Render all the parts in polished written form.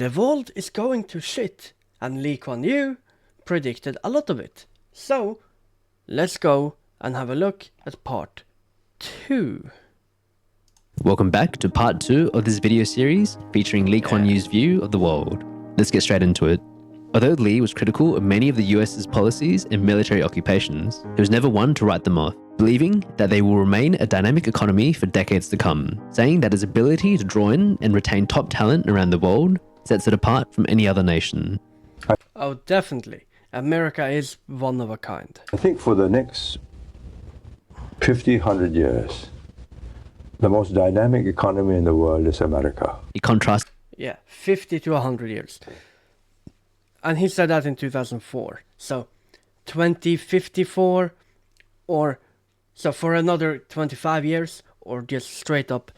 the world is going to shit, and Kuan Yew predicted a lot of it. So, let's go and have a look at part 2. Welcome back to part 2 of this video series featuring Kuan Yew's view of the world. Let's get straight into it. Although Lee was critical of many of the US's policies and military occupations, he was never one to write them off, believing that they will remain a dynamic economy for decades to come, saying that his ability to draw in and retain top talent around the world sets it apart from any other nation. Oh, definitely. America is one of a kind. I think for the next 50, 100 years, the most dynamic economy in the world is America. He contrasts. Yeah, 50 to 100 years. And he said that in 2004. So, 2054, or so for another 25 years, or just straight up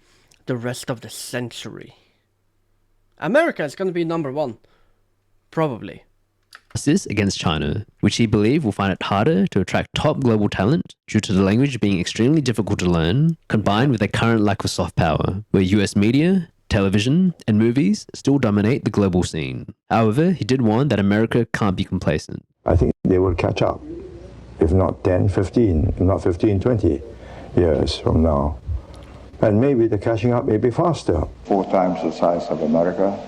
the rest of the century. America is going to be number 1. Probably. This against China, which he believed will find it harder to attract top global talent due to the language being extremely difficult to learn, combined with their current lack of soft power, where US media, television, and movies still dominate the global scene. However, he did warn that America can't be complacent. I think they will catch up, if not 10, 15, if not 15, 20 years from now. And maybe the catching up may be faster. 4 times the size of America.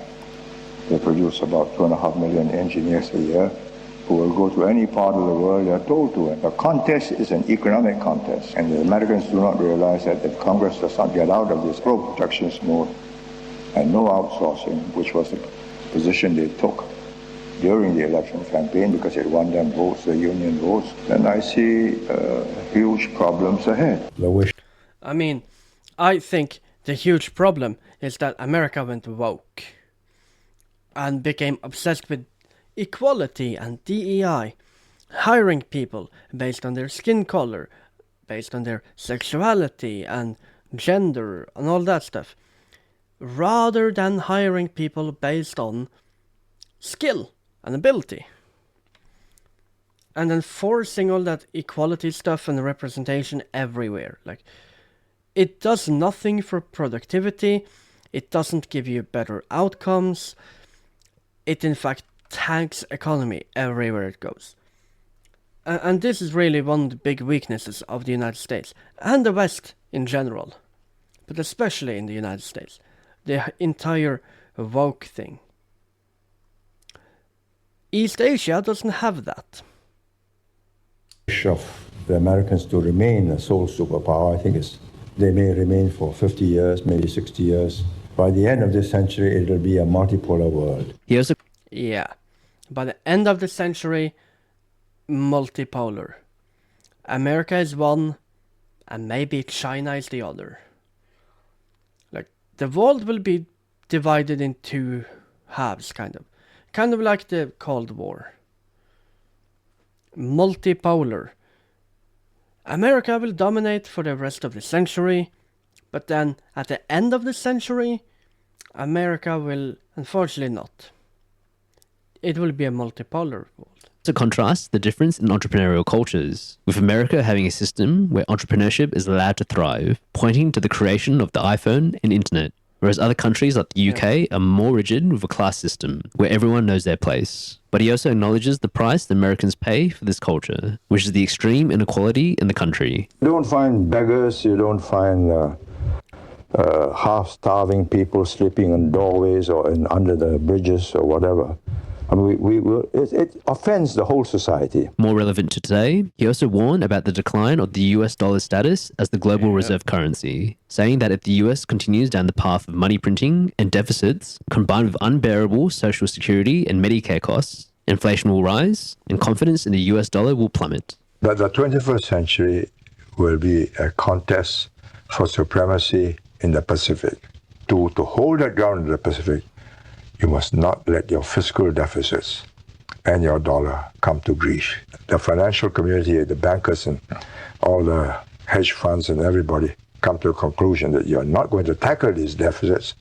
They produce about 2.5 million engineers a year who will go to any part of the world they're told to. And the contest is an economic contest. And the Americans do not realize that if Congress does not get out of this pro-protectionist mode and no outsourcing, which was the position they took during the election campaign because it won them votes, the union votes, then I see huge problems ahead. I mean, I think the huge problem is that America went woke and became obsessed with equality and DEI, hiring people based on their skin color, based on their sexuality and gender and all that stuff, rather than hiring people based on skill and ability. And then forcing all that equality stuff and representation everywhere. Like, it does nothing for productivity, it doesn't give you better outcomes. It in fact tanks economy everywhere it goes. And this is really one of the big weaknesses of the United States and the West in general, but especially in the United States, the entire woke thing. East Asia doesn't have that. Of the Americans to remain a sole superpower, I think they may remain for 50 years, maybe 60 years. By the end of this century, it'll be a multipolar world. Yeah. By the end of the century, multipolar. America is one, and maybe China is the other. Like, the world will be divided in 2 halves, kind of. Kind of like the Cold War. Multipolar. America will dominate for the rest of the century, but then at the end of the century, America will unfortunately not. It will be a multipolar world. To contrast the difference in entrepreneurial cultures, with America having a system where entrepreneurship is allowed to thrive, pointing to the creation of the iPhone and internet, whereas other countries like the UK are more rigid with a class system, where everyone knows their place. But he also acknowledges the price the Americans pay for this culture, which is the extreme inequality in the country. You don't find beggars, you don't find half-starving people sleeping in doorways or under the bridges or whatever. I mean, it offends the whole society. More relevant to today, he also warned about the decline of the US dollar status as the global reserve currency, saying that if the US continues down the path of money printing and deficits, combined with unbearable social security and Medicare costs, inflation will rise and confidence in the US dollar will plummet. But the 21st century will be a contest for supremacy in the Pacific. To hold that ground in the Pacific, you must not let your fiscal deficits and your dollar come to grief. The financial community, the bankers and all the hedge funds and everybody come to a conclusion that you're not going to tackle these deficits,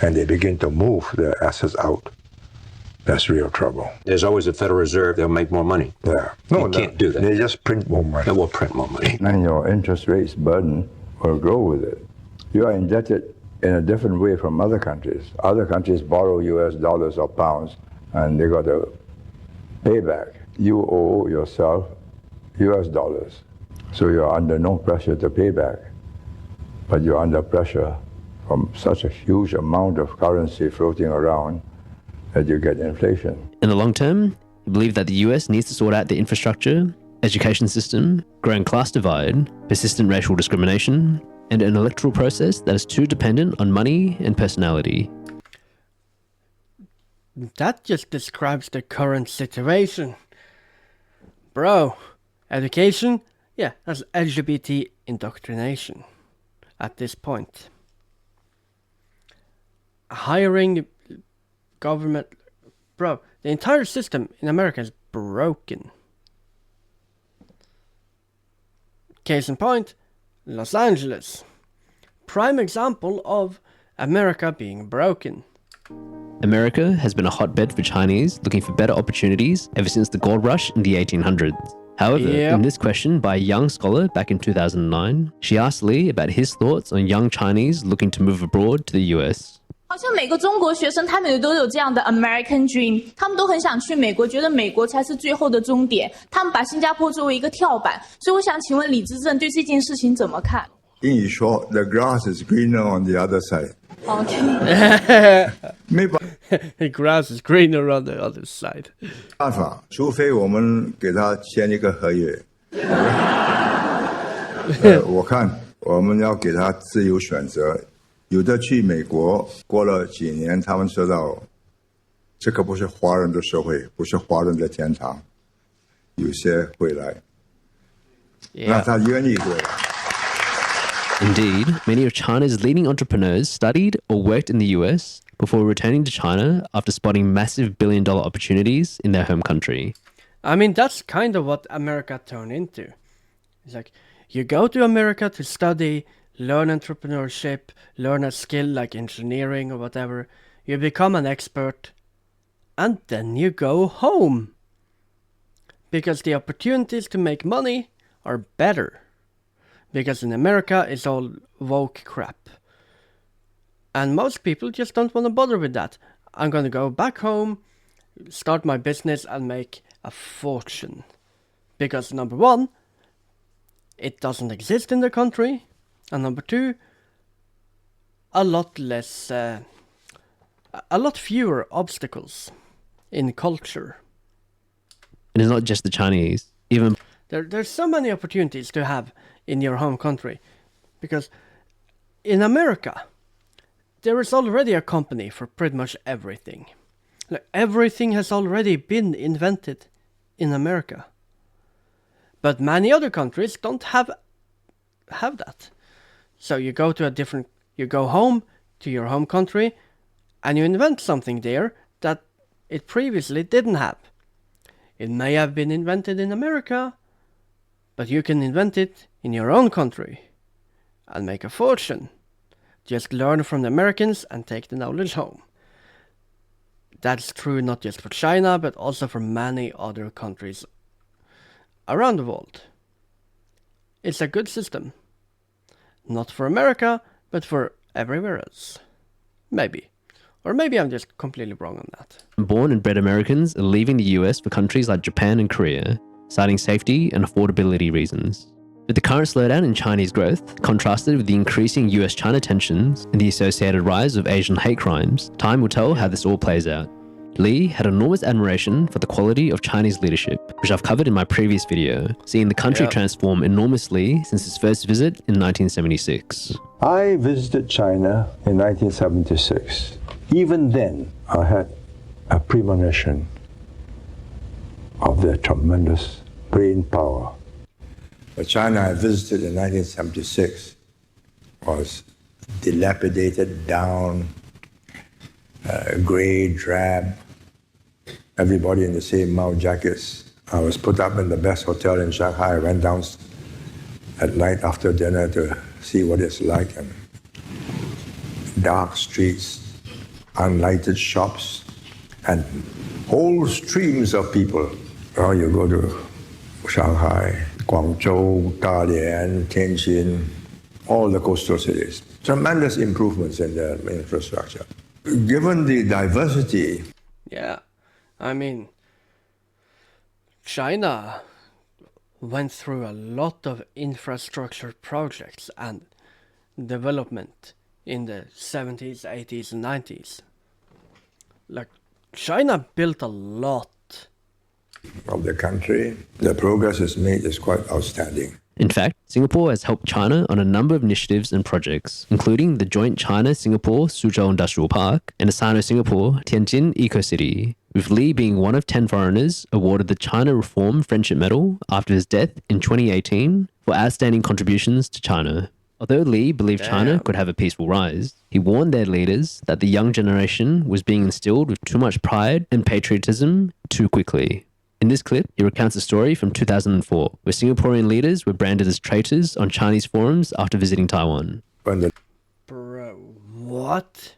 and they begin to move their assets out. That's real trouble. There's always a Federal Reserve. They'll make more money. Yeah. You can't do that. They just print more money. They will print more money. And your interest rates burden will grow with it. You are indebted in a different way from other countries. Other countries borrow US dollars or pounds, and they got to pay back. You owe yourself US dollars, so you're under no pressure to pay back, but you're under pressure from such a huge amount of currency floating around that you get inflation. In the long term, I believe that the US needs to sort out the infrastructure, education system, growing class divide, persistent racial discrimination, and an electoral process that is too dependent on money and personality. That just describes the current situation. Bro, education? Yeah, that's LGBT indoctrination at this point. Hiring government... Bro, the entire system in America is broken. Case in point, Los Angeles. Prime example of America being broken. America has been a hotbed for Chinese looking for better opportunities ever since the gold rush in the 1800s. However, in this question by a young scholar back in 2009, she asked Lee about his thoughts on young Chinese looking to move abroad to the US. 好像每个中国学生，他们都有这样的 American dream， 他们都很想去美国，觉得美国才是最后的终点。他们把新加坡作为一个跳板，所以我想请问李执政对这件事情怎么看？英语说 "The grass is greener on the other side." OK， 没办 The grass is greener on the other side. 法，除非我们给他签一个合约。我看我们要给他自由选择。有的去美国，过了几年，他们知道这个不是华人的社会，不是华人的天堂，有些会来，那他愿意回来。Indeed, many of China's leading entrepreneurs studied or worked in the US before returning to China after spotting massive billion-dollar opportunities in their home country. I mean, that's kind of what America turned into. It's like, you go to America to study, learn entrepreneurship, learn a skill like engineering or whatever, you become an expert, and then you go home. Because the opportunities to make money are better. Because in America, it's all woke crap. And most people just don't want to bother with that. I'm going to go back home, start my business, and make a fortune. Because number one, it doesn't exist in the country. And number two, a lot fewer obstacles in culture. And it's not just the Chinese. Even There's so many opportunities to have in your home country. Because in America, there is already a company for pretty much everything. Like, everything has already been invented in America. But many other countries don't have that. So you go home to your home country and you invent something there that it previously didn't have. It may have been invented in America, but you can invent it in your own country and make a fortune. Just learn from the Americans and take the knowledge home. That's true not just for China, but also for many other countries around the world. It's a good system. Not for America, but for everywhere else. Maybe. Or maybe I'm just completely wrong on that. born and bred Americans are leaving the US for countries like Japan and Korea, citing safety and affordability reasons. With the current slowdown in Chinese growth, contrasted with the increasing US-China tensions and the associated rise of Asian hate crimes, time will tell how this all plays out. Lee had enormous admiration for the quality of Chinese leadership, which I've covered in my previous video, seeing the country transform enormously since his first visit in 1976. I visited China in 1976. Even then, I had a premonition of their tremendous brain power. The China I visited in 1976 was dilapidated, down, gray, drab, everybody in the same mouth jackets. I was put up in the best hotel in Shanghai. I went down at night after dinner to see what it's like, and dark streets, unlighted shops, and whole streams of people. Oh, you go to Shanghai, Guangzhou, Dalian, Tianjin, all the coastal cities. tremendous improvements in their infrastructure. Given the diversity, Yeah, I mean, China went through a lot of infrastructure projects and development in the 70s, 80s, and 90s. Like, China built a lot. of the country, the progress is made is quite outstanding. In fact, Singapore has helped China on a number of initiatives and projects, including the joint China-Singapore Suzhou Industrial Park and the Sino-Singapore Tianjin Eco-City, with Lee being one of 10 foreigners awarded the China Reform Friendship Medal after his death in 2018 for outstanding contributions to China. Although Lee believed China could have a peaceful rise, he warned their leaders that the young generation was being instilled with too much pride and patriotism too quickly. In this clip, he recounts a story from 2004, where Singaporean leaders were branded as traitors on Chinese forums after visiting Taiwan. When the Bro, what?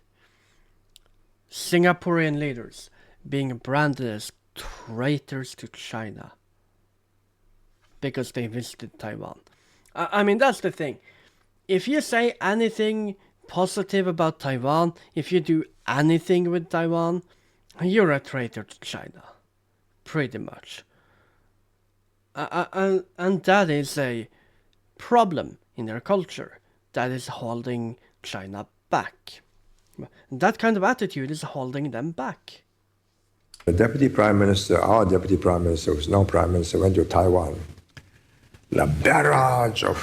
Singaporean leaders being branded as traitors to China because they visited Taiwan. I mean, that's the thing. If you say anything positive about Taiwan, if you do anything with Taiwan, you're a traitor to China. Pretty much. And that is a problem in their culture that is holding China back. That kind of attitude is holding them back. The Deputy Prime Minister, our Deputy Prime Minister, who's now Prime Minister, went to Taiwan. The barrage of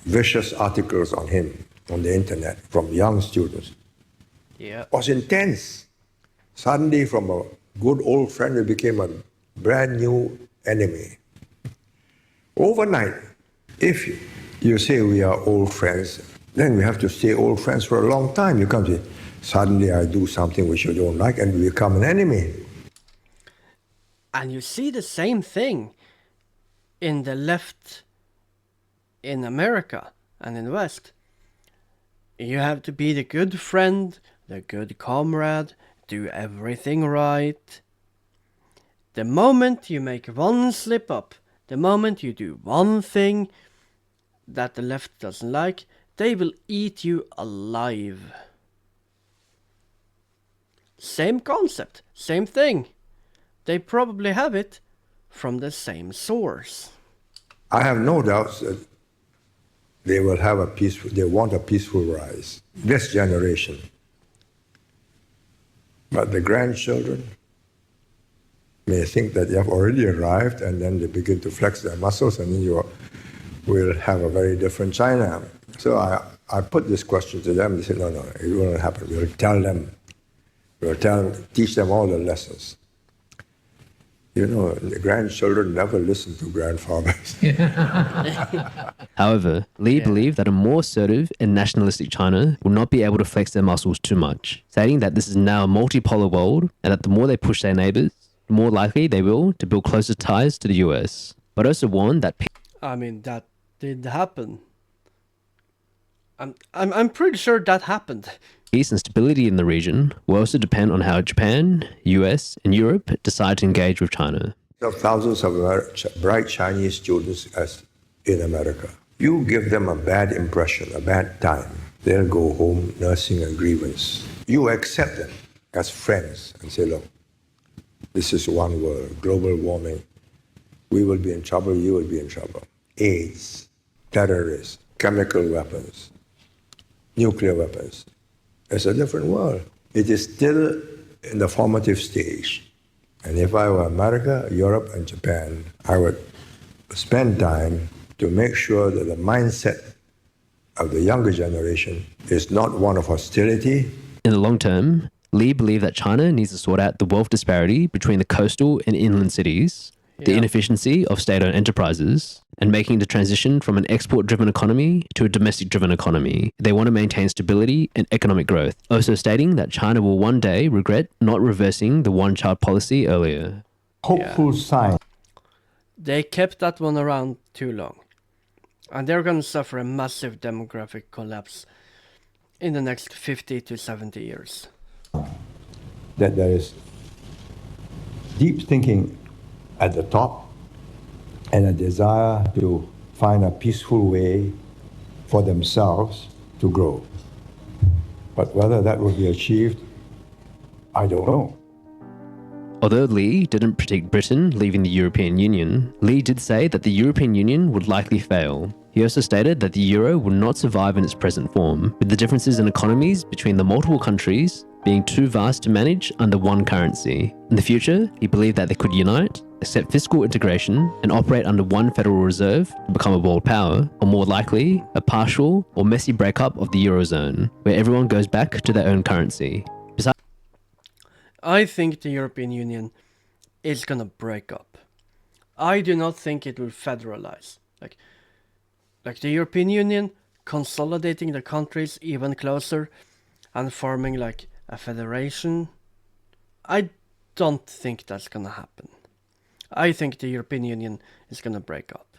vicious articles on him on the internet from young students was intense. Suddenly, from a good old friend, we became a brand new enemy. Overnight, if you say we are old friends, then we have to stay old friends for a long time. You can't say, suddenly I do something which you don't like and we become an enemy. And you see the same thing in the left in America and in the West. You have to be the good friend, the good comrade, do everything right. The moment you make one slip up, the moment you do one thing that the left doesn't like, they will eat you alive. Same concept, same thing. They probably have it from the same source. I have no doubts that they will have they want a peaceful rise, this generation. But the grandchildren may think that they have already arrived, and then they begin to flex their muscles, and then you will have a very different China. So I put this question to them. They said, no, it won't happen. We'll tell them. Teach them all the lessons. You know, the grandchildren never listen to grandfathers. However, Lee believed that a more assertive and nationalistic China will not be able to flex their muscles too much, stating that this is now a multipolar world and that the more they push their neighbors, the more likely they will to build closer ties to the US. But also warned that I mean, that did happen. I'm pretty sure that happened. peace and stability in the region will also depend on how Japan, US, and Europe decide to engage with China. Thousands of bright Chinese students in America. You give them a bad impression, a bad time, they'll go home nursing a grievance. You accept them as friends and say, look, this is one world, global warming. We will be in trouble, you will be in trouble. AIDS, terrorists, chemical weapons, nuclear weapons. It's a different world. It is still in the formative stage. And if I were America, Europe, and Japan, I would spend time to make sure that the mindset of the younger generation is not one of hostility. In the long term, Lee believed that China needs to sort out the wealth disparity between the coastal and inland cities, the inefficiency of state-owned enterprises, and making the transition from an export-driven economy to a domestic-driven economy. They want to maintain stability and economic growth, also stating that China will one day regret not reversing the one-child policy earlier. Hopeful sign. They kept that one around too long. And they're going to suffer a massive demographic collapse in the next 50 to 70 years. That there is deep thinking at the top and a desire to find a peaceful way for themselves to grow. But whether that will be achieved, I don't know. Although Lee didn't predict Britain leaving the European Union, Lee did say that the European Union would likely fail. He also stated that the euro will not survive in its present form, with the differences in economies between the multiple countries being too vast to manage under one currency. In the future, he believed that they could unite, accept fiscal integration, and operate under one Federal Reserve to become a world power, or more likely, a partial or messy breakup of the Eurozone, where everyone goes back to their own currency. I think the European Union is gonna break up. I do not think it will federalize. Like the European Union consolidating the countries even closer and forming like a federation. I don't think that's gonna happen. I think the European Union is gonna break up.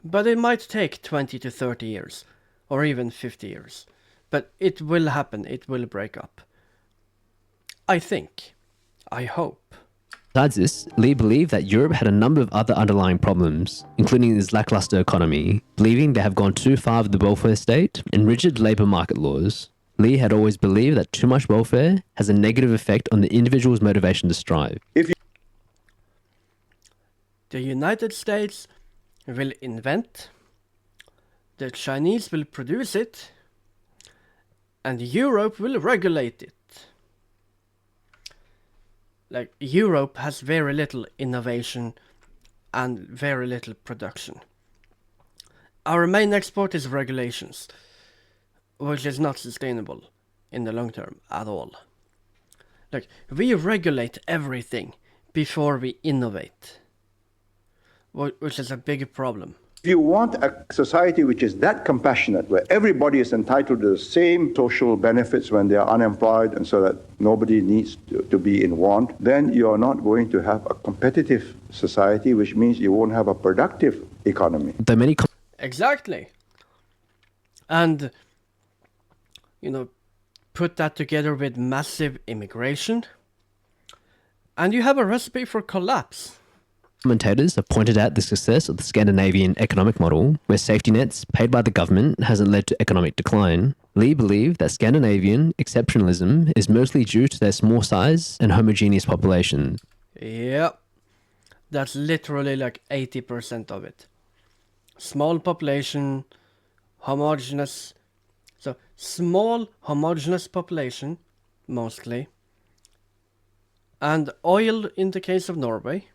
But it might take 20 to 30 years, or even 50 years. But it will happen, it will break up. I think. I hope. Besides this, Lee believed that Europe had a number of other underlying problems, including its lackluster economy, believing they have gone too far with the welfare state and rigid labour market laws. Lee had always believed that too much welfare has a negative effect on the individual's motivation to strive. The United States will invent, the Chinese will produce it, and Europe will regulate it. Like, Europe has very little innovation and very little production. Our main export is regulations, which is not sustainable in the long term at all. Like, we regulate everything before we innovate, which is a big problem. If you want a society which is that compassionate, where everybody is entitled to the same social benefits when they are unemployed and so that nobody needs to be in want, then you're not going to have a competitive society, which means you won't have a productive economy. Exactly. And, put that together with massive immigration, and you have a recipe for collapse. Commentators have pointed out the success of the Scandinavian economic model, where safety nets paid by the government hasn't led to economic decline. Lee believed that Scandinavian exceptionalism is mostly due to their small size and homogeneous population. Yep. That's literally like 80% of it. Small population, homogeneous. So, small homogeneous population, mostly. And oil in the case of Norway.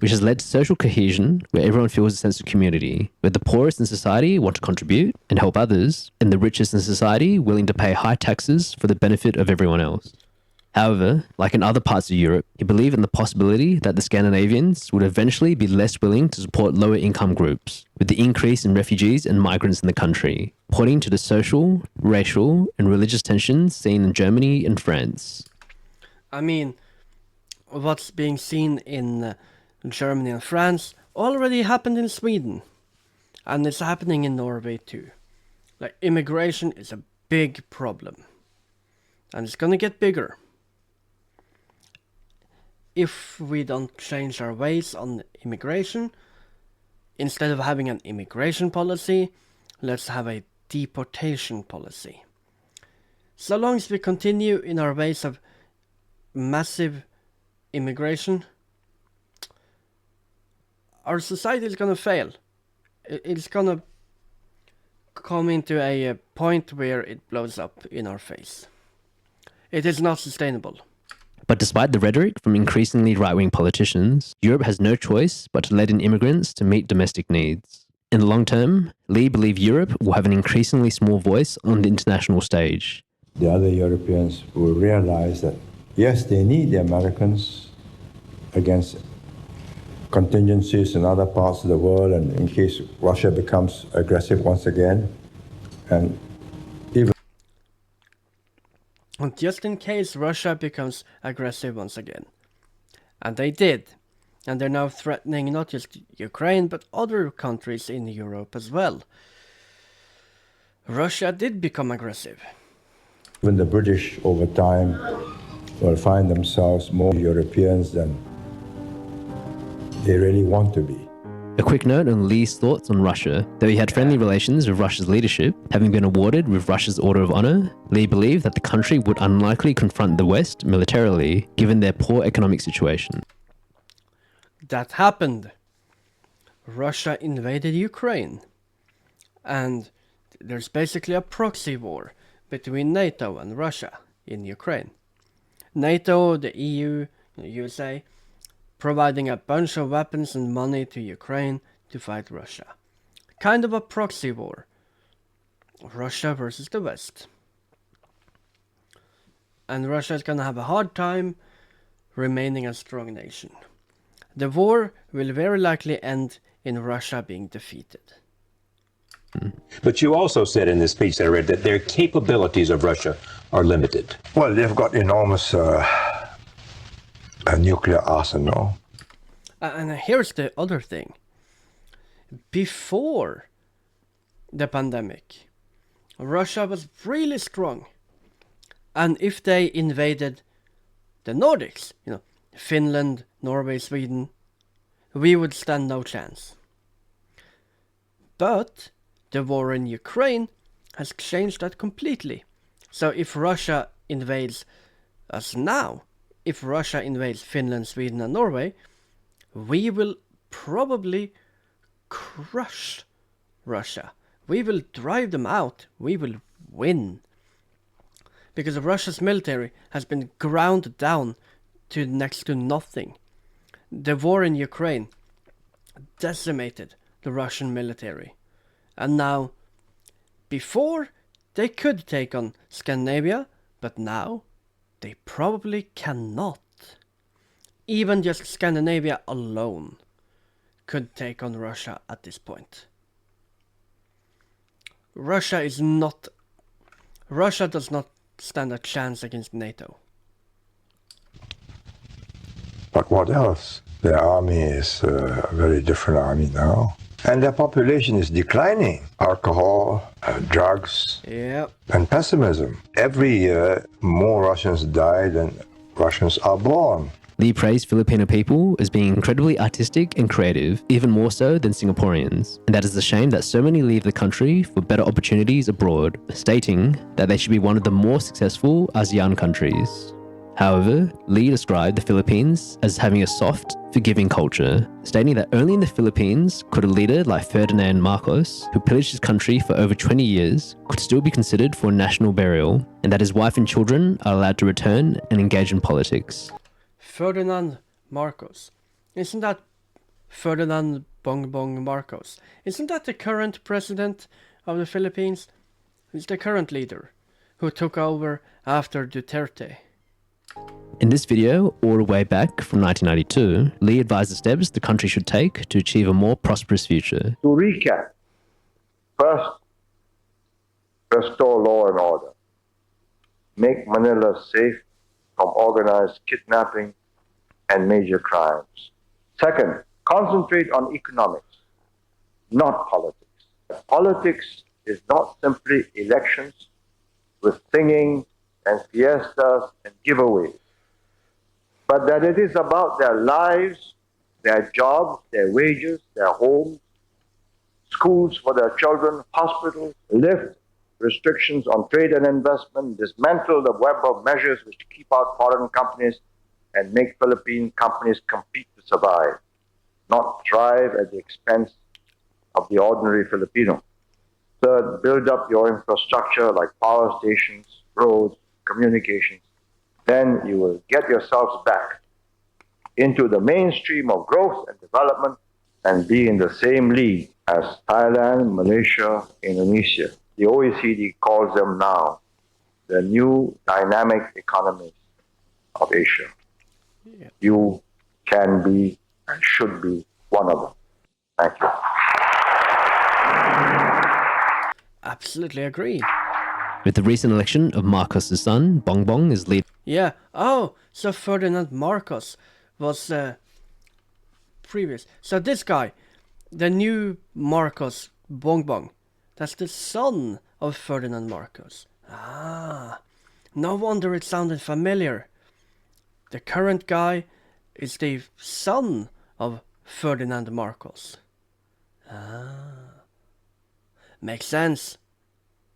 Which has led to social cohesion, where everyone feels a sense of community, where the poorest in society want to contribute and help others, and the richest in society willing to pay high taxes for the benefit of everyone else. However, like in other parts of Europe, he believed in the possibility that the Scandinavians would eventually be less willing to support lower income groups, with the increase in refugees and migrants in the country, pointing to the social, racial, and religious tensions seen in Germany and France. I mean, what's being seen in Germany and France already happened in Sweden, and it's happening in Norway too. Like, immigration is a big problem, and it's gonna get bigger if we don't change our ways on immigration. Instead of having an immigration policy, let's have a deportation policy. So long as we continue in our ways of massive immigration, our society is gonna fail. It's gonna come into a point where it blows up in our face. It is not sustainable. But despite the rhetoric from increasingly right-wing politicians, Europe has no choice but to let in immigrants to meet domestic needs. In the long term, Lee believed Europe will have an increasingly small voice on the international stage. The other Europeans will realize that, yes, they need the Americans against contingencies in other parts of the world, and in case Russia becomes aggressive once again, and just in case Russia becomes aggressive once again. And they did. And they're now threatening not just Ukraine, but other countries in Europe as well. Russia did become aggressive. Even the British, over time, will find themselves more Europeans than they really want to be. A quick note on Lee's thoughts on Russia. Though he had friendly relations with Russia's leadership, having been awarded with Russia's Order of Honor, Lee believed that the country would unlikely confront the West militarily, given their poor economic situation. That happened. Russia invaded Ukraine. And there's basically a proxy war between NATO and Russia in Ukraine. NATO, the EU, the USA, providing a bunch of weapons and money to Ukraine to fight Russia. Kind of a proxy war. Russia versus the West. And Russia is gonna have a hard time remaining a strong nation. The war will very likely end in Russia being defeated. But you also said in this speech that I read that their capabilities of Russia are limited. Well, they've got enormous nuclear arsenal. And here's the other thing. Before the pandemic, Russia was really strong. And if they invaded the Nordics, Finland, Norway, Sweden, we would stand no chance. But the war in Ukraine has changed that completely. So if Russia invades us now, if Russia invades Finland, Sweden and Norway, we will probably crush Russia. We will drive them out. We will win. Because Russia's military has been ground down to next to nothing. The war in Ukraine decimated the Russian military. And now, before they could take on Scandinavia, but now they probably cannot. Even just Scandinavia alone could take on Russia at this point. Russia does not stand a chance against NATO. But what else? Their army is a very different army now. And their population is declining. Alcohol, drugs, Yep. and pessimism. Every year, more Russians die than Russians are born. Lee praised Filipino people as being incredibly artistic and creative, even more so than Singaporeans, and that is a shame that so many leave the country for better opportunities abroad, stating that they should be one of the more successful ASEAN countries. However, Lee described the Philippines as having a soft, forgiving culture, stating that only in the Philippines could a leader like Ferdinand Marcos, who pillaged his country for over 20 years, could still be considered for national burial, and that his wife and children are allowed to return and engage in politics. Ferdinand Marcos. Isn't that Ferdinand Bongbong Marcos? Isn't that the current president of the Philippines? He's the current leader who took over after Duterte. In this video, all the way back from 1992, Lee advised the steps the country should take to achieve a more prosperous future. To recap, first, restore law and order. Make Manila safe from organized kidnapping and major crimes. Second, concentrate on economics, not politics. Politics is not simply elections with singing and fiestas and giveaways, but that it is about their lives, their jobs, their wages, their homes, schools for their children, hospitals, lift restrictions on trade and investment, dismantle the web of measures which keep out foreign companies and make Philippine companies compete to survive, not thrive at the expense of the ordinary Filipino. Third, build up your infrastructure like power stations, roads, communications. Then you will get yourselves back into the mainstream of growth and development and be in the same league as Thailand, Malaysia, Indonesia. The OECD calls them now the new dynamic economies of Asia. Yeah. You can be and should be one of them. Thank you. Absolutely agree. With the recent election of Marcos' son, Bongbong, as leader. Yeah. Oh, so Ferdinand Marcos was previous. So this guy, the new Marcos Bongbong, that's the son of Ferdinand Marcos. Ah, no wonder it sounded familiar. The current guy is the son of Ferdinand Marcos. Makes sense.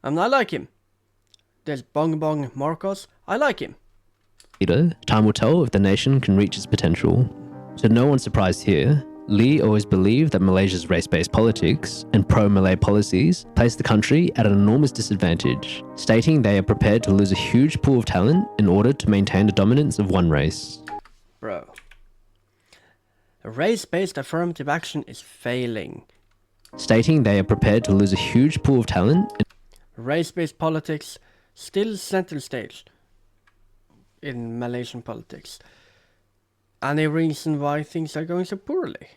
I like him. There's Bong Bong Marcos. I like him. Later, time will tell if the nation can reach its potential. So no one's surprised here. Lee always believed that Malaysia's race-based politics and pro-Malay policies place the country at an enormous disadvantage, stating they are prepared to lose a huge pool of talent in order to maintain the dominance of one race. Bro. Race-based affirmative action is failing. Stating they are prepared to lose a huge pool of talent. Race-based politics still center stage in Malaysian politics. Any reason why things are going so poorly?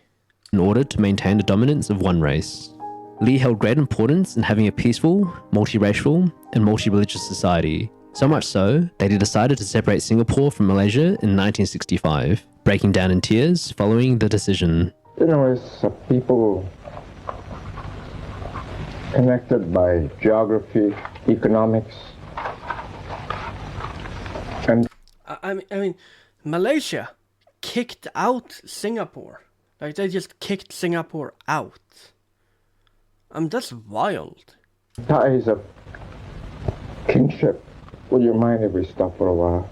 In order to maintain the dominance of one race. Lee held great importance in having a peaceful, multiracial, and multi-religious society. So much so that he decided to separate Singapore from Malaysia in 1965, breaking down in tears following the decision. You know, it's people connected by geography, economics, and I mean, Malaysia kicked out Singapore. Like, they just kicked Singapore out. That's wild. ties of kinship. Would you mind if we stop for a while?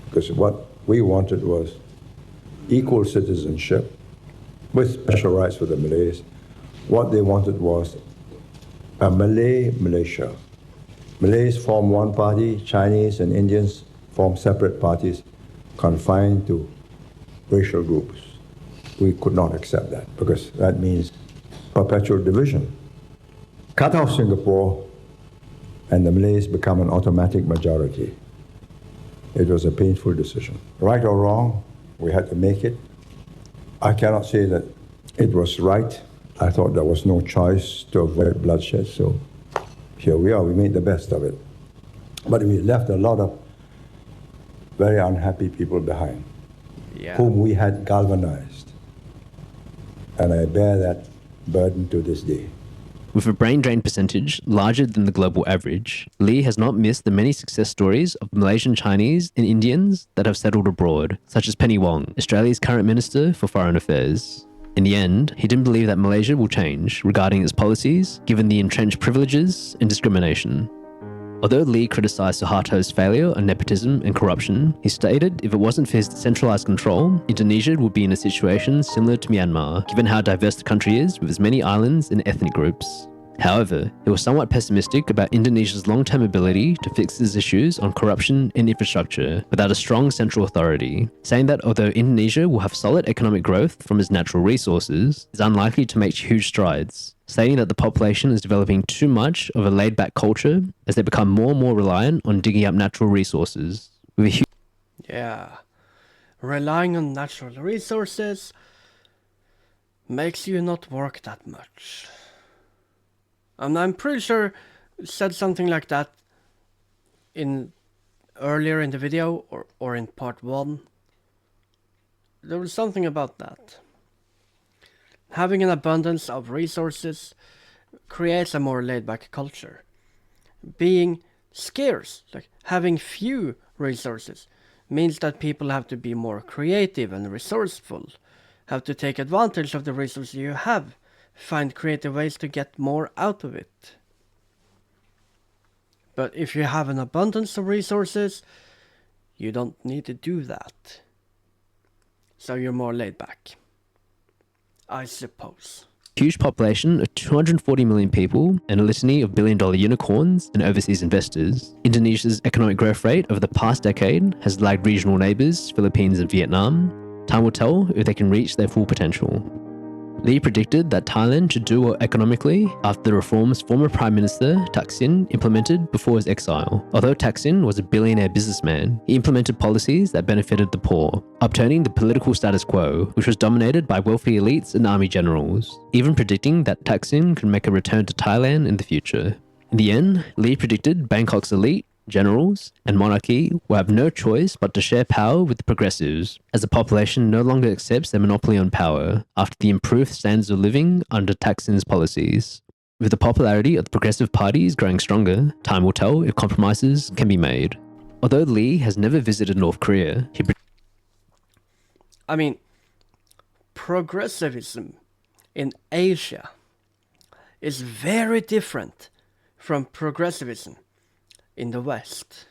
Because what we wanted was equal citizenship with special rights for the Malays. What they wanted was a Malay Malaysia. Malays form one party, Chinese and Indians form separate parties confined to racial groups. We could not accept that because that means perpetual division. Cut off Singapore and the Malays become an automatic majority. It was a painful decision. Right or wrong, we had to make it. I cannot say that it was right. I thought there was no choice to avoid bloodshed, so here we are, we made the best of it. But we left a lot of very unhappy people behind, whom we had galvanized. And I bear that burden to this day. With a brain drain percentage larger than the global average, Lee has not missed the many success stories of Malaysian Chinese and Indians that have settled abroad, such as Penny Wong, Australia's current Minister for Foreign Affairs. In the end, he didn't believe that Malaysia will change regarding its policies, given the entrenched privileges and discrimination. Although Lee criticised Suharto's failure on nepotism and corruption, he stated if it wasn't for his centralised control, Indonesia would be in a situation similar to Myanmar, given how diverse the country is with its many islands and ethnic groups. However, he was somewhat pessimistic about Indonesia's long-term ability to fix its issues on corruption and infrastructure without a strong central authority, saying that although Indonesia will have solid economic growth from its natural resources, it's unlikely to make huge strides, stating that the population is developing too much of a laid-back culture as they become more and more reliant on digging up natural resources. With a huge Relying on natural resources makes you not work that much. And I'm pretty sure it said something like that earlier in the video or in part 1. There was something about that. Having an abundance of resources creates a more laid-back culture. Being scarce, like having few resources, means that people have to be more creative and resourceful, have to take advantage of the resources you have, find creative ways to get more out of it. But if you have an abundance of resources, you don't need to do that. So you're more laid back, I suppose. Huge population of 240 million people and a litany of billion-dollar unicorns and overseas investors, Indonesia's economic growth rate over the past decade has lagged regional neighbours, Philippines and Vietnam. Time will tell if they can reach their full potential. Lee predicted that Thailand should do well economically after the reforms former Prime Minister Thaksin implemented before his exile. Although Thaksin was a billionaire businessman, he implemented policies that benefited the poor, upturning the political status quo, which was dominated by wealthy elites and army generals, even predicting that Thaksin could make a return to Thailand in the future. In the end, Lee predicted Bangkok's elite, generals, and monarchy will have no choice but to share power with the progressives, as the population no longer accepts their monopoly on power after the improved standards of living under Thaksin's policies. With the popularity of the progressive parties growing stronger, time will tell if compromises can be made. Although Lee has never visited North Korea, I mean, progressivism in Asia is very different from progressivism in the West.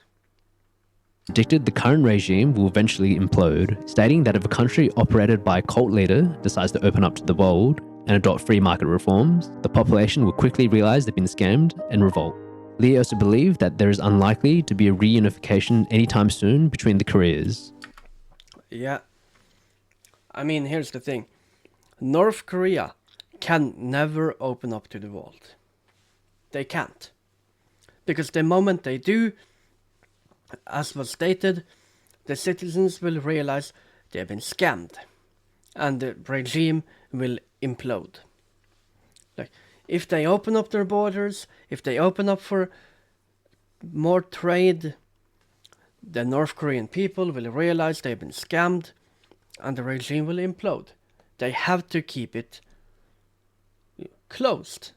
predicted the current regime will eventually implode, stating that if a country operated by a cult leader decides to open up to the world and adopt free market reforms, the population will quickly realize they've been scammed and revolt. Lee also believed that there is unlikely to be a reunification anytime soon between the Koreas. Yeah. I mean, here's the thing. North Korea can never open up to the world. They can't. Because the moment they do, as was stated, the citizens will realize they've been scammed. And the regime will implode. Like, if they open up their borders, if they open up for more trade, the North Korean people will realize they've been scammed and the regime will implode. They have to keep it closed.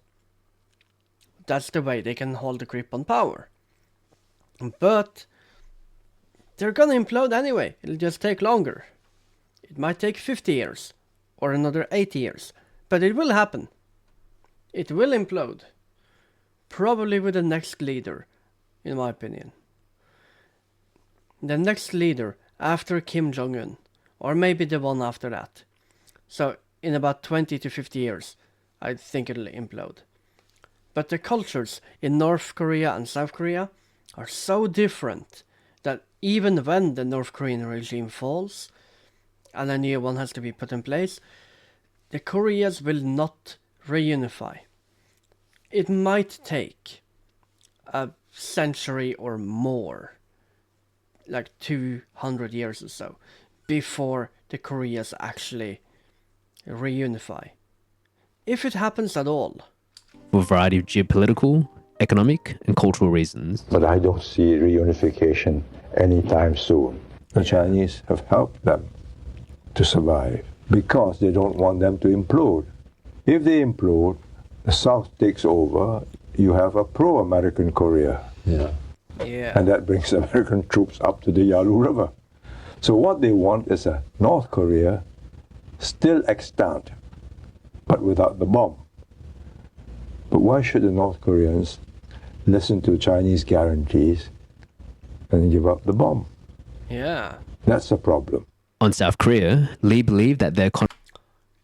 That's the way they can hold a grip on power. But they're gonna implode anyway. It'll just take longer. It might take 50 years or another 80 years, but it will happen. It will implode. Probably with the next leader, in my opinion. The next leader after Kim Jong-un, or maybe the one after that. So in about 20 to 50 years, I think it'll implode. But the cultures in North Korea and South Korea are so different that even when the North Korean regime falls and a new one has to be put in place, the Koreas will not reunify. It might take a century or more, like 200 years or so, before the Koreas actually reunify. If it happens at all. For a variety of geopolitical, economic, and cultural reasons. But I don't see reunification anytime soon. The Chinese have helped them to survive because they don't want them to implode. If they implode, the South takes over, you have a pro-American Korea. Yeah. And that brings American troops up to the Yalu River. So what they want is a North Korea still extant, but without the bomb. But why should the North Koreans listen to Chinese guarantees and give up the bomb? Yeah. That's a problem. On South Korea, Lee believed that their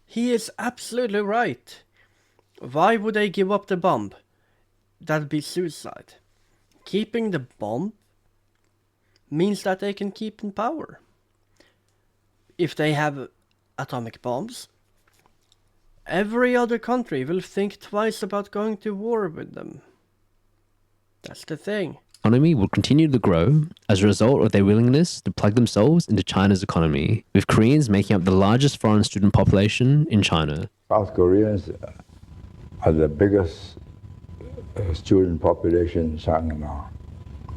He is absolutely right. Why would they give up the bomb? That'd be suicide. Keeping the bomb means that they can keep in power. If they have atomic bombs, every other country will think twice about going to war with them. That's the thing. economy will continue to grow as a result of their willingness to plug themselves into China's economy, with Koreans making up the largest foreign student population in China. South Koreans are the biggest student population in China now.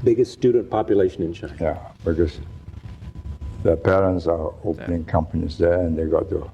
Biggest student population in China. Yeah, because their parents are opening companies there and they got to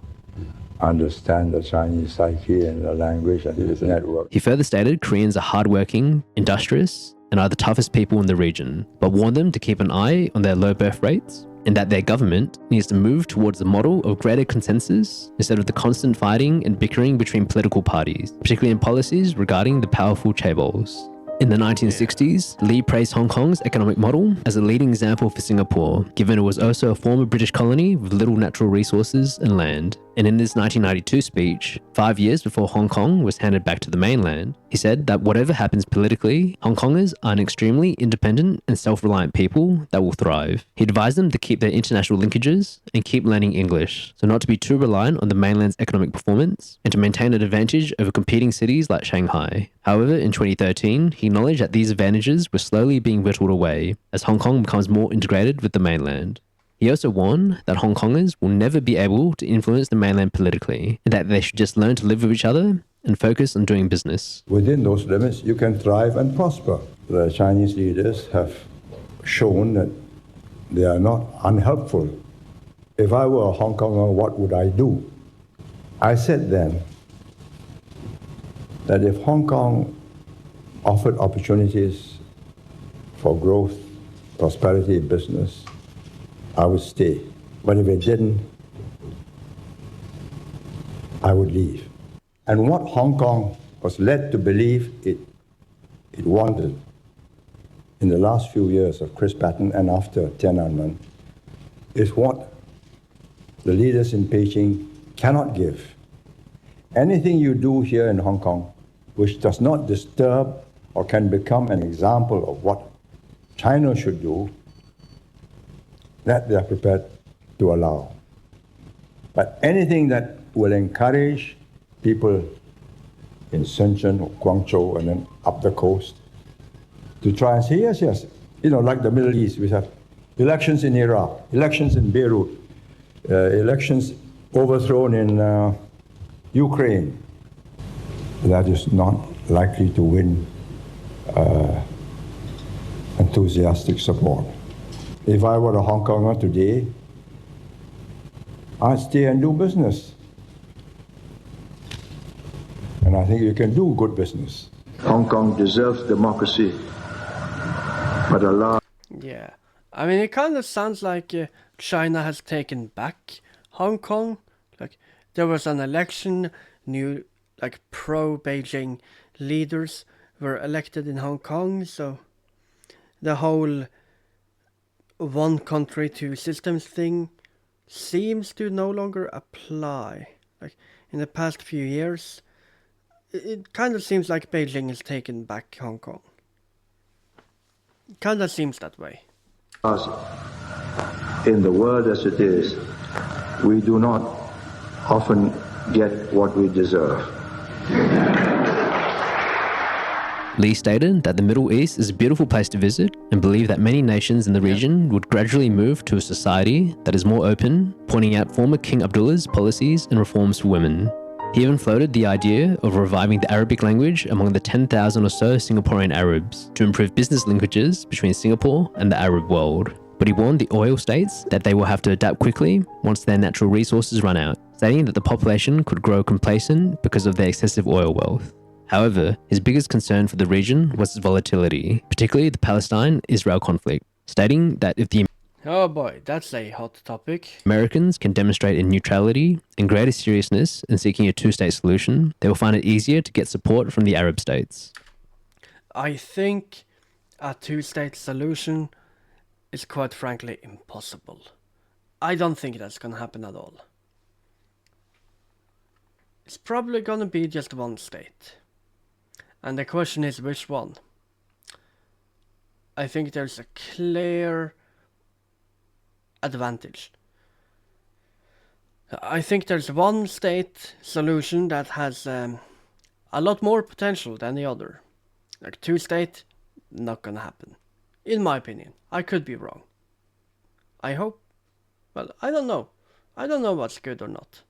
understand the Chinese psyche and the language and the network. He further stated Koreans are hardworking, industrious, and are the toughest people in the region, but warned them to keep an eye on their low birth rates and that their government needs to move towards a model of greater consensus instead of the constant fighting and bickering between political parties, particularly in policies regarding the powerful chaebols. In the 1960s, Lee praised Hong Kong's economic model as a leading example for Singapore, given it was also a former British colony with little natural resources and land. And in his 1992 speech, 5 years before Hong Kong was handed back to the mainland, he said that whatever happens politically, Hong Kongers are an extremely independent and self-reliant people that will thrive. He advised them to keep their international linkages and keep learning English, so not to be too reliant on the mainland's economic performance and to maintain an advantage over competing cities like Shanghai. However, in 2013, he acknowledged that these advantages were slowly being whittled away as Hong Kong becomes more integrated with the mainland. He also warned that Hong Kongers will never be able to influence the mainland politically, and that they should just learn to live with each other and focus on doing business. Within those limits, you can thrive and prosper. The Chinese leaders have shown that they are not unhelpful. If I were a Hong Konger, what would I do? I said then that if Hong Kong offered opportunities for growth, prosperity business, I would stay. But if it didn't, I would leave. And what Hong Kong was led to believe it wanted in the last few years of Chris Patten and after Tiananmen is what the leaders in Beijing cannot give. Anything you do here in Hong Kong which does not disturb or can become an example of what China should do, that they are prepared to allow. But anything that will encourage people in Shenzhen or Guangzhou and then up the coast to try and say, yes, like the Middle East, we have elections in Iraq, elections in Beirut, elections overthrown in Ukraine. That is not likely to win enthusiastic support. If I were a Hong Konger today, I'd stay and do business. And I think you can do good business. Hong Kong deserves democracy, but allow... Yeah, I mean, it kind of sounds like China has taken back Hong Kong. Like, there was an election, new, like, pro-Beijing leaders were elected in Hong Kong, so the whole one country, two systems thing seems to no longer apply. Like, in the past few years, it kind of seems like Beijing has taken back Hong Kong. It kind of seems that way. In the world as it is, we do not often get what we deserve. Lee stated that the Middle East is a beautiful place to visit and believed that many nations in the region would gradually move to a society that is more open, pointing out former King Abdullah's policies and reforms for women. He even floated the idea of reviving the Arabic language among the 10,000 or so Singaporean Arabs to improve business linkages between Singapore and the Arab world. But he warned the oil states that they will have to adapt quickly once their natural resources run out, stating that the population could grow complacent because of their excessive oil wealth. However, his biggest concern for the region was its volatility, particularly the Palestine-Israel conflict, stating that if the Oh boy, that's a hot topic. Americans can demonstrate a neutrality and greater seriousness in seeking a two-state solution, they will find it easier to get support from the Arab states. I think a two-state solution is quite frankly impossible. I don't think that's gonna happen at all. It's probably gonna be just one state. And the question is which one? I think there's a clear advantage. I think there's one state solution that has a lot more potential than the other. Like two state, not gonna happen. In my opinion. I could be wrong. I hope. Well, I don't know. I don't know what's good or not.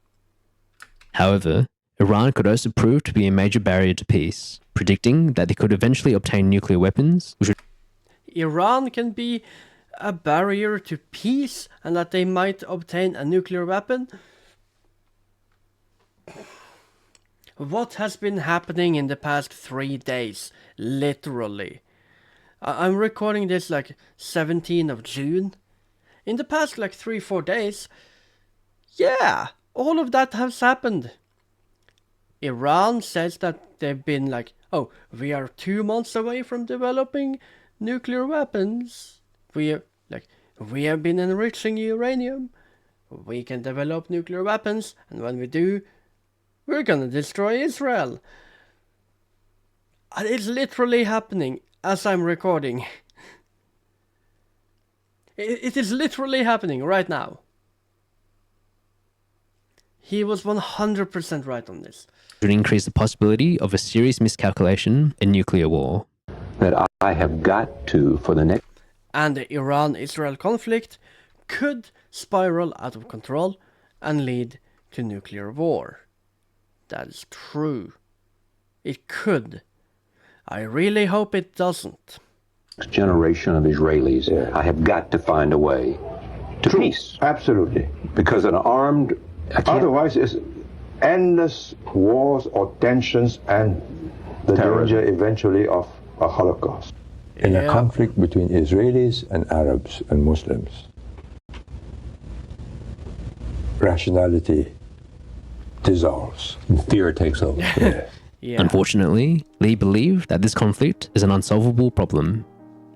However, Iran could also prove to be a major barrier to peace, predicting that they could eventually obtain nuclear weapons, which would... Iran can be a barrier to peace and that they might obtain a nuclear weapon? What has been happening in the past 3 days? Literally. I'm recording this like 17th of June. In the past like 3-4 days, yeah, all of that has happened. Iran says that they've been like, oh, we are 2 months away from developing nuclear weapons. We have been enriching uranium. We can develop nuclear weapons, and when we do, we're gonna destroy Israel. And it's literally happening as I'm recording. It is literally happening right now. He was 100% right on this. Would increase the possibility of a serious miscalculation in nuclear war. That I have got to, for the next... And the Iran-Israel conflict could spiral out of control and lead to nuclear war. That is true. It could. I really hope it doesn't. Next generation of Israelis, I have got to find a way to peace. Absolutely. Because an armed... Otherwise, it's endless wars or tensions and the danger eventually of a Holocaust. in a Yeah. conflict between Israelis and Arabs and Muslims. Rationality dissolves. Fear takes over. Yeah. Unfortunately, Lee believed that this conflict is an unsolvable problem.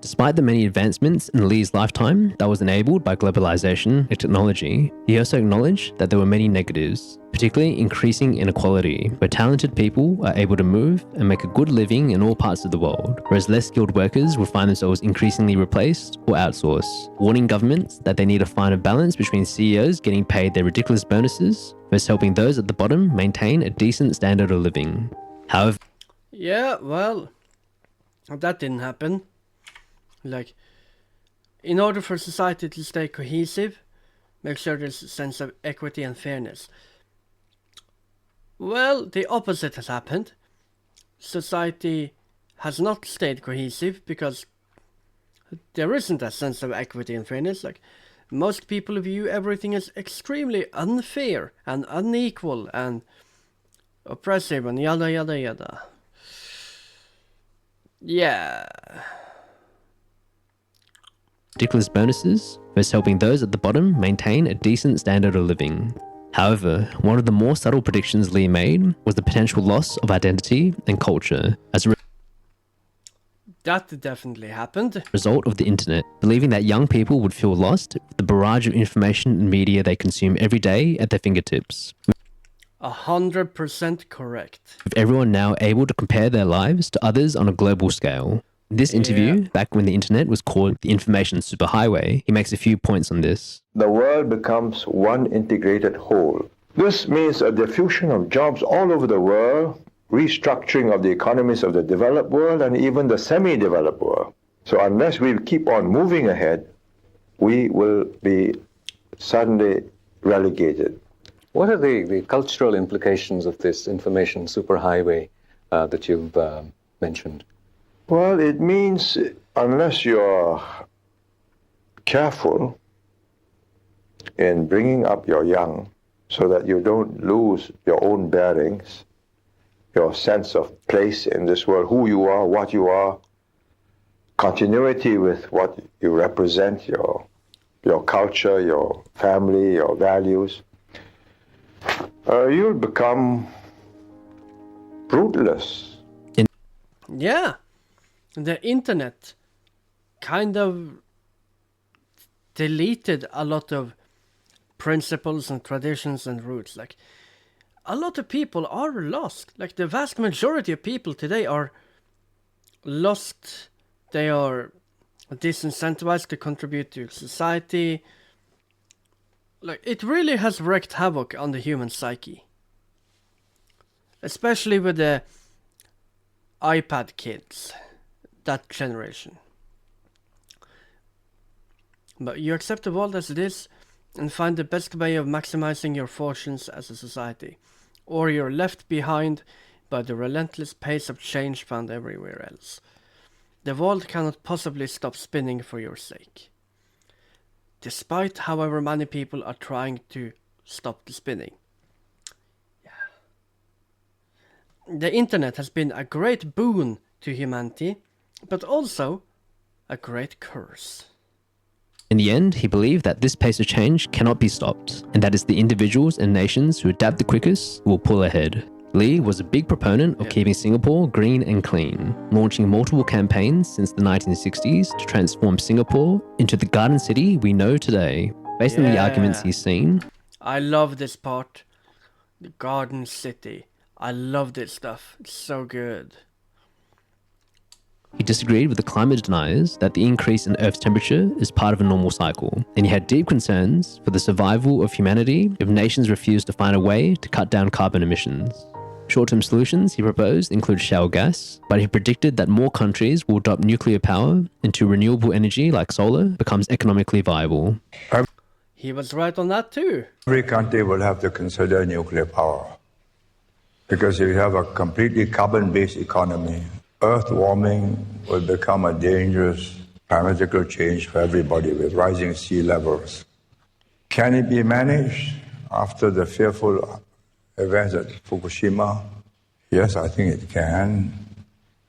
Despite the many advancements in Lee's lifetime that was enabled by globalization and technology, he also acknowledged that there were many negatives, particularly increasing inequality, where talented people are able to move and make a good living in all parts of the world, whereas less skilled workers will find themselves increasingly replaced or outsourced, warning governments that they need to find a balance between CEOs getting paid their ridiculous bonuses versus helping those at the bottom maintain a decent standard of living. However, Yeah, well, that didn't happen. Like, in order for society to stay cohesive, make sure there's a sense of equity and fairness. Well, the opposite has happened. Society has not stayed cohesive because there isn't a sense of equity and fairness. Like, most people view everything as extremely unfair and unequal and oppressive and yada yada yada. Yeah. ridiculous bonuses versus helping those at the bottom maintain a decent standard of living. However, one of the more subtle predictions Lee made was the potential loss of identity and culture as a That definitely happened. result of the internet, believing that young people would feel lost with the barrage of information and media they consume every day at their fingertips. 100% correct. With everyone now able to compare their lives to others on a global scale. In this interview, back when the internet was called the information superhighway, he makes a few points on this. The world becomes one integrated whole. This means a diffusion of jobs all over the world, restructuring of the economies of the developed world and even the semi-developed world. So unless we keep on moving ahead, we will be suddenly relegated. What are the cultural implications of this information superhighway that you've mentioned? Well, it means unless you're careful in bringing up your young so that you don't lose your own bearings, your sense of place in this world, who you are, what you are, continuity with what you represent, your culture, your family, your values, you'll become rootless. Yeah. The internet kind of deleted a lot of principles and traditions and roots. Like, a lot of people are lost. Like, the vast majority of people today are lost. They are disincentivized to contribute to society. Like, it really has wreaked havoc on the human psyche. Especially with the iPad kids. That generation. But you accept the world as it is and find the best way of maximizing your fortunes as a society, or you're left behind by the relentless pace of change found everywhere else. The world cannot possibly stop spinning for your sake, despite however many people are trying to stop the spinning. Yeah. The internet has been a great boon to humanity, but also a great curse. In the end, he believed that this pace of change cannot be stopped, and that it's the individuals and nations who adapt the quickest who will pull ahead. Lee was a big proponent of keeping Singapore green and clean, launching multiple campaigns since the 1960s to transform Singapore into the garden city we know today. Based on the arguments he's seen, I love this part. The garden city. I love this stuff. It's so good. he disagreed with the climate deniers that the increase in Earth's temperature is part of a normal cycle, and he had deep concerns for the survival of humanity if nations refuse to find a way to cut down carbon emissions. Short-term solutions he proposed include shale gas, but he predicted that more countries will adopt nuclear power into renewable energy like solar becomes economically viable. He was right on that too. Every country will have to consider nuclear power because if you have a completely carbon-based economy, Earth warming will become a dangerous climatical change for everybody with rising sea levels. Can it be managed after the fearful events at Fukushima? Yes, I think it can.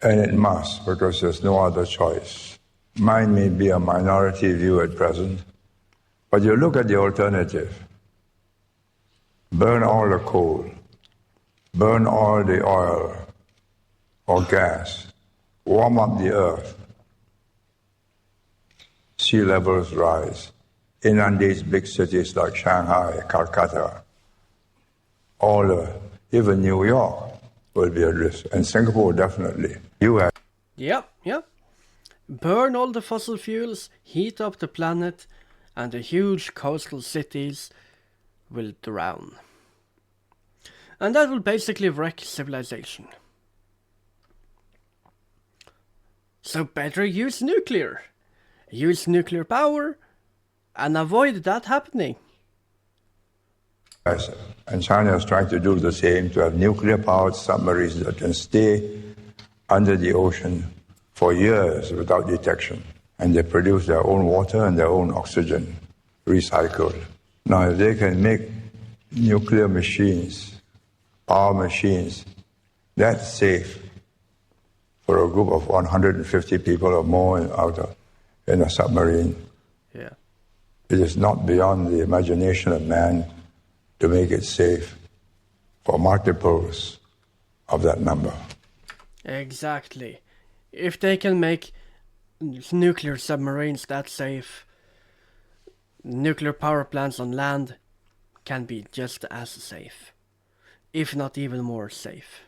And it must, because there's no other choice. Mine may be a minority view at present, but you look at the alternative. Burn all the coal, burn all the oil or gas, warm up the earth. Sea levels rise, inundates big cities like Shanghai, Calcutta, even New York will be at risk, and Singapore definitely. US. Yep. Burn all the fossil fuels, heat up the planet, and the huge coastal cities will drown. And that will basically wreck civilization. So better use nuclear. Use nuclear power and avoid that happening. And China is trying to do the same, to have nuclear-powered submarines that can stay under the ocean for years without detection. And they produce their own water and their own oxygen, recycled. Now, if they can make nuclear machines, power machines, that's safe for a group of 150 people or more in a submarine. Yeah. It is not beyond the imagination of man to make it safe for multiples of that number. Exactly. If they can make nuclear submarines that safe, nuclear power plants on land can be just as safe, if not even more safe.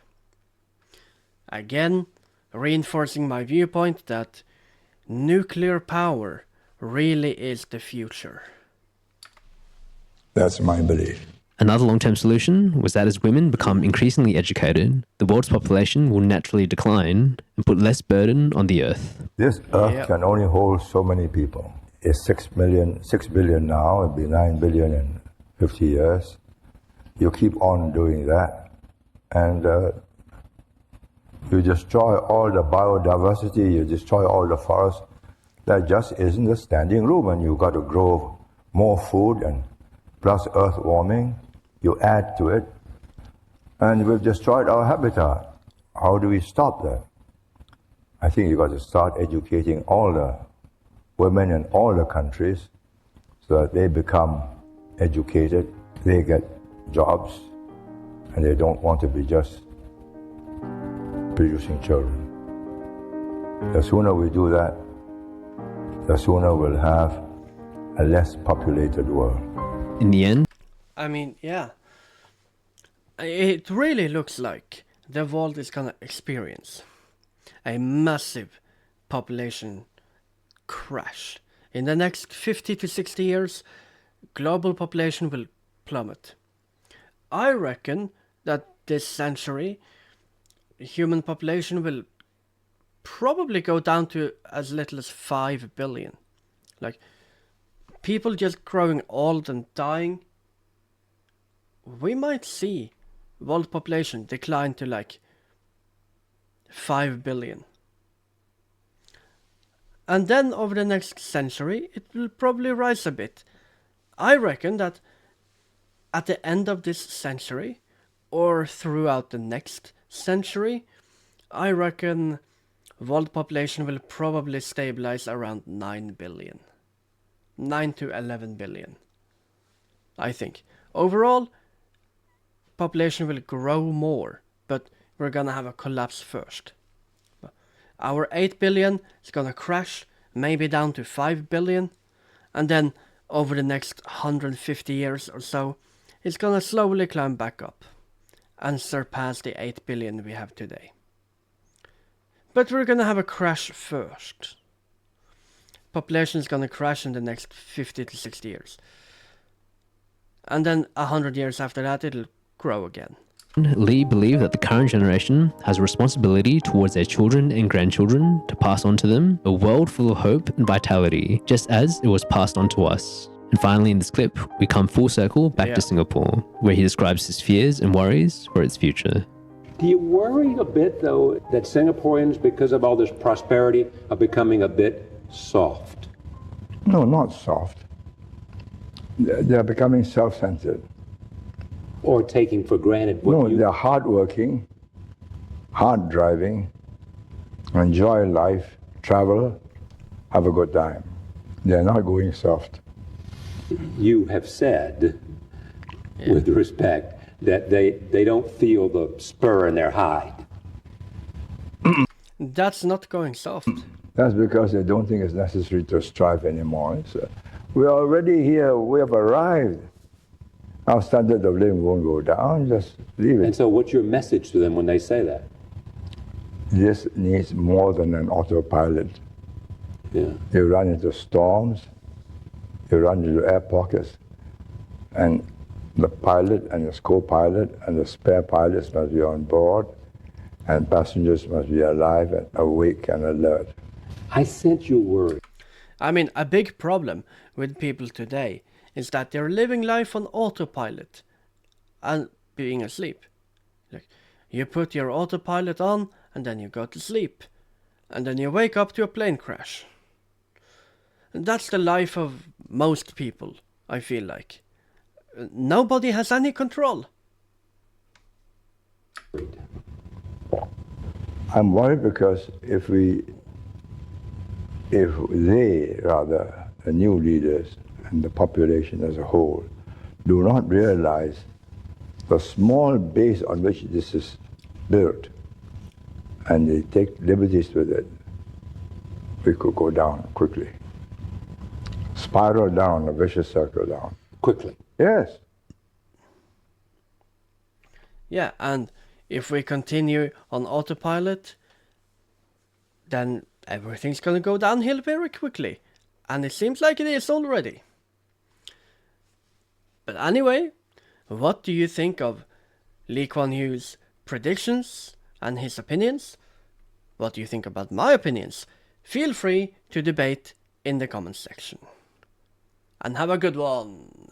Again, reinforcing my viewpoint that nuclear power really is the future. That's my belief. Another long-term solution was that as women become increasingly educated, the world's population will naturally decline and put less burden on the earth. This earth can only hold so many people. It's 6 billion now, it'll be 9 billion in 50 years. You keep on doing that, and you destroy all the biodiversity, you destroy all the forests. That just isn't a standing room, and you've got to grow more food, and plus earth warming, you add to it, and we've destroyed our habitat. How do we stop that? I think you've got to start educating all the women in all the countries so that they become educated, they get jobs, and they don't want to be just producing children. The sooner we do that, the sooner we'll have a less populated world. In the end, I mean, yeah. It really looks like the world is gonna experience a massive population crash. In the next 50 to 60 years, global population will plummet. I reckon that this century, human population will probably go down to as little as 5 billion. Like, people just growing old and dying. We might see world population decline to like 5 billion. And then over the next century, it will probably rise a bit. I reckon that at the end of this century, or throughout the next century, I reckon world population will probably stabilize around 9 billion. 9 to 11 billion. I think. Overall, population will grow more, but we're gonna have a collapse first. Our 8 billion is gonna crash, maybe down to 5 billion, and then over the next 150 years or so, it's gonna slowly climb back up and surpass the 8 billion we have today. But we're gonna have a crash first. Population is gonna crash in the next 50 to 60 years. And then 100 years after that, it'll grow again. Lee believed that the current generation has a responsibility towards their children and grandchildren to pass on to them a world full of hope and vitality, just as it was passed on to us. And finally, in this clip, we come full circle back to Singapore, where he describes his fears and worries for its future. Do you worry a bit, though, that Singaporeans, because of all this prosperity, are becoming a bit soft? No, not soft. They're becoming self-centered. Or taking for granted what No, they're hardworking, hard driving, enjoy life, travel, have a good time. They're not going soft. You have said, with respect, that they don't feel the spur in their hide. That's not going soft. That's because they don't think it's necessary to strive anymore. So we're already here, we have arrived. Our standard of living won't go down, just leave it. And so what's your message to them when they say that? This needs more than an autopilot. Yeah. You run into storms, you run into air pockets, and the pilot and his co-pilot and the spare pilots must be on board, and passengers must be alive and awake and alert. I sense your worry. I mean, a big problem with people today is that they're living life on autopilot and being asleep. Like, you put your autopilot on and then you go to sleep. And then you wake up to a plane crash. And that's the life of most people, I feel like. Nobody has any control. I'm worried because if they, the new leaders and the population as a whole, do not realize the small base on which this is built, and they take liberties with it, we could go down quickly. Spiral down, a vicious circle down. Quickly. Yes. Yeah, and if we continue on autopilot, then everything's gonna go downhill very quickly. And it seems like it is already. But anyway, what do you think of Lee Kuan Yew's predictions and his opinions? What do you think about my opinions? Feel free to debate in the comments section. And have a good one.